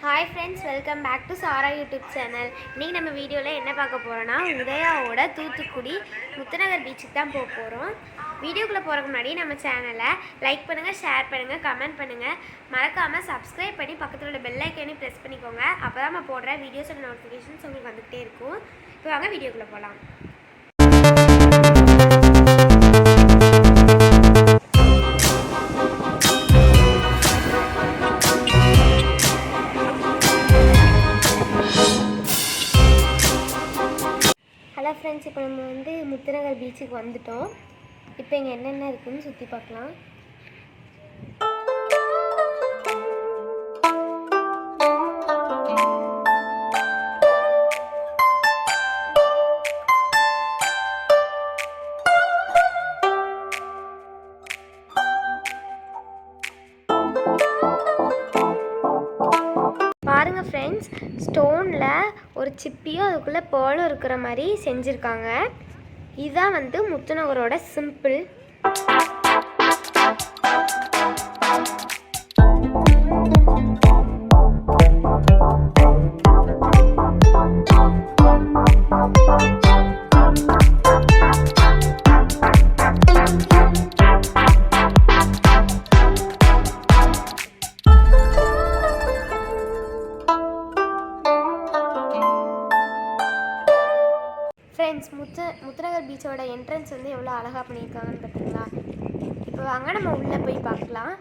Hi friends, welcome back to Sara YouTube channel. இன்றைக்கி நம்ம வீடியோவில் என்ன பார்க்க போகிறோன்னா, உதயாவோட தூத்துக்குடி முத்துநகர் பீச்சுக்கு தான் போக போகிறோம். வீடியோக்குள்ளே போகிறதுக்கு முன்னாடி நம்ம சேனலை லைக் பண்ணுங்கள், ஷேர் பண்ணுங்கள், கமெண்ட் பண்ணுங்கள். மறக்காமல் சப்ஸ்கிரைப் பண்ணி பக்கத்தில் உள்ள பெல் ஐக்கானையும் ப்ரெஸ் பண்ணிக்கோங்க. அப்போ தான் நம்ம போடுற வீடியோஸோட நோட்டிஃபிகேஷன்ஸ் உங்களுக்கு வந்துகிட்டே இருக்கும். இப்போ வாங்க வீடியோக்குள்ளே போகலாம். ஹலோ ஃப்ரெண்ட்ஸ், இப்போ நம்ம முத்துநகர் பீச்சுக்கு வந்துட்டோம். இப்போ இங்கே என்னென்ன இருக்குதுன்னு சுற்றி பார்க்கலாம். பாருங்கள் ஃப்ரெண்ட்ஸ், ஸ்டோனில் ஒரு சிப்பியும் அதுக்குள்ளே பேர்லும் இருக்கிற மாதிரி செஞ்சுருக்காங்க. இதுதான் முத்துநகரோட சிம்பிள். ஃப்ரெண்ட்ஸ், முத்துநகர் பீச்சோட என்ட்ரன்ஸ் எவ்வளோ அழகாக பண்ணியிருக்காங்கன்னு பார்த்தீங்களா? இப்போ வாங்க நம்ம உள்ளே போய் பார்க்கலாம்.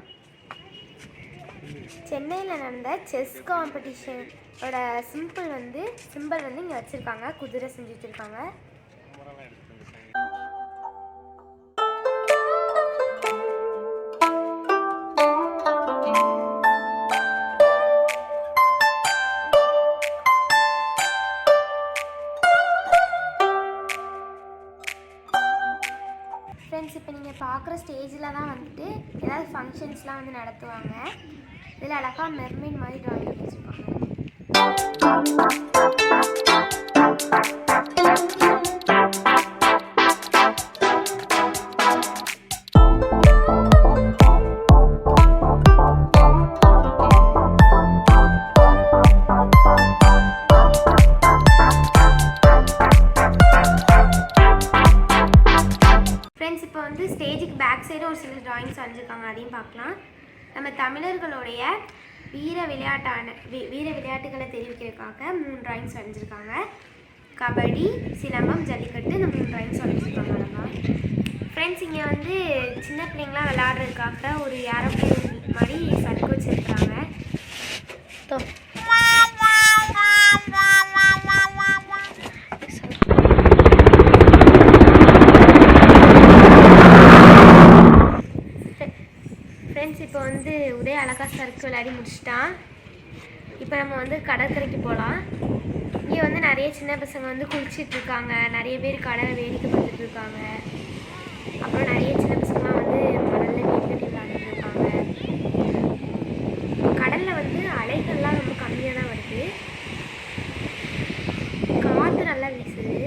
சென்னையில் நடந்த செஸ் காம்படிஷனோட சிம்பிள் இங்கே வச்சுருக்காங்க. குதிரை செஞ்சு வச்சுருக்காங்க. ஃப்ரெண்ட்ஸ், இப்போ நீங்கள் பார்க்குற ஸ்டேஜில் தான் ஏதாவது ஃபங்க்ஷன்ஸ்லாம் நடத்துவாங்க. இதில் அழகாக மெர்மெய்ட் மாதிரி ட்ராயிங் பண்ணி வச்சுருப்பாங்க. ஃப்ரெண்ட்ஸ், இப்போ ஸ்டேஜுக்கு பேக் சைடு ஒரு சில ட்ராயிங்ஸ் வரைஞ்சிருக்காங்க. அதையும் பார்க்கலாம். நம்ம தமிழர்களுடைய வீர விளையாட்டுகளை தெரிவிக்கிறதுக்காக 3 ட்ராயிங்ஸ் வரைஞ்சிருக்காங்க. கபடி, சிலம்பம், ஜல்லிக்கட்டு, இந்த 3 ட்ராயிங்ஸ் வரைஞ்சிருக்காங்க. அழகாக ஃப்ரெண்ட்ஸ், இங்கே சின்ன பிள்ளைங்களாம் விளையாடுறதுக்காக ஒரு ஏரோப்ளேன் மாதிரி சறுக்கு வச்சுருக்காங்க. ஃப்ரெண்ட்ஸ், இப்போ உதய அழகா சறுக்கு விளையாடி முடிச்சிட்டான். இப்போ நம்ம கடற்கரைக்கு போகலாம். இங்கே நிறைய சின்ன பசங்க குளிச்சிட்டு இருக்காங்க. நிறைய பேர் கடலை வேடிக்கை பார்த்துட்டு இருக்காங்க. அப்புறம் நிறைய சின்ன பசங்களாம் கடலில் வீடு கட்டி விளையாண்டுட்டு இருக்காங்க. கடலில் அலைகள்லாம் ரொம்ப கம்மியாக தான் வருது. காற்று நல்லா வீசுது.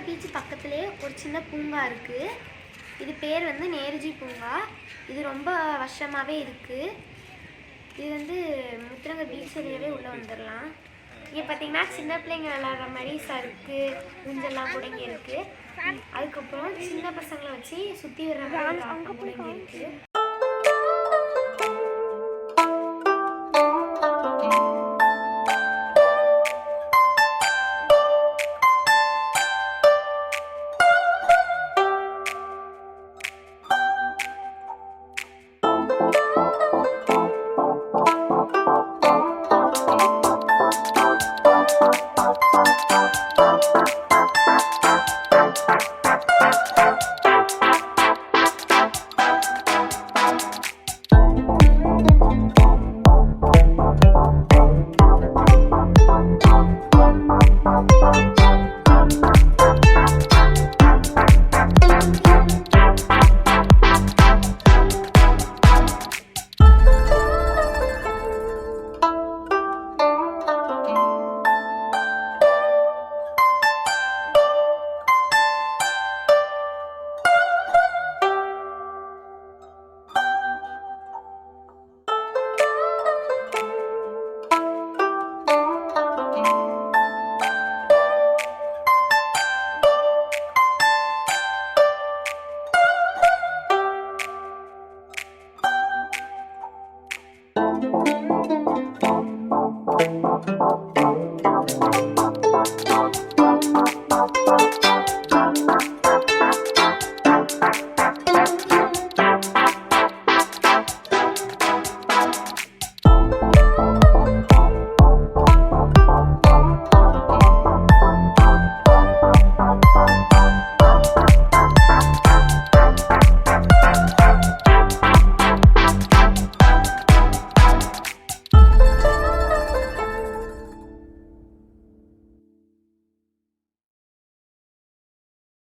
பீச் பக்கத்துலேயே ஒரு சின்ன பூங்கா இருக்குது. இது பேர் வந்து நேருஜி பூங்கா. இது ரொம்ப வருஷமாகவே இருக்குது. இது வந்து முத்துரங்க பீச் வழியாகவே உள்ளே வந்துடலாம். இங்கே பார்த்தீங்கன்னா சின்ன பிள்ளைங்க விளாட்ற மாதிரி சறுக்கு ஊஞ்சல்லாம் கூட இங்கே இருக்குது. அதுக்கப்புறம் சின்ன பசங்களை வச்சு சுற்றி வர்ற மாதிரி ஆட்டம் கூட இங்கே இருக்குது. Thank you.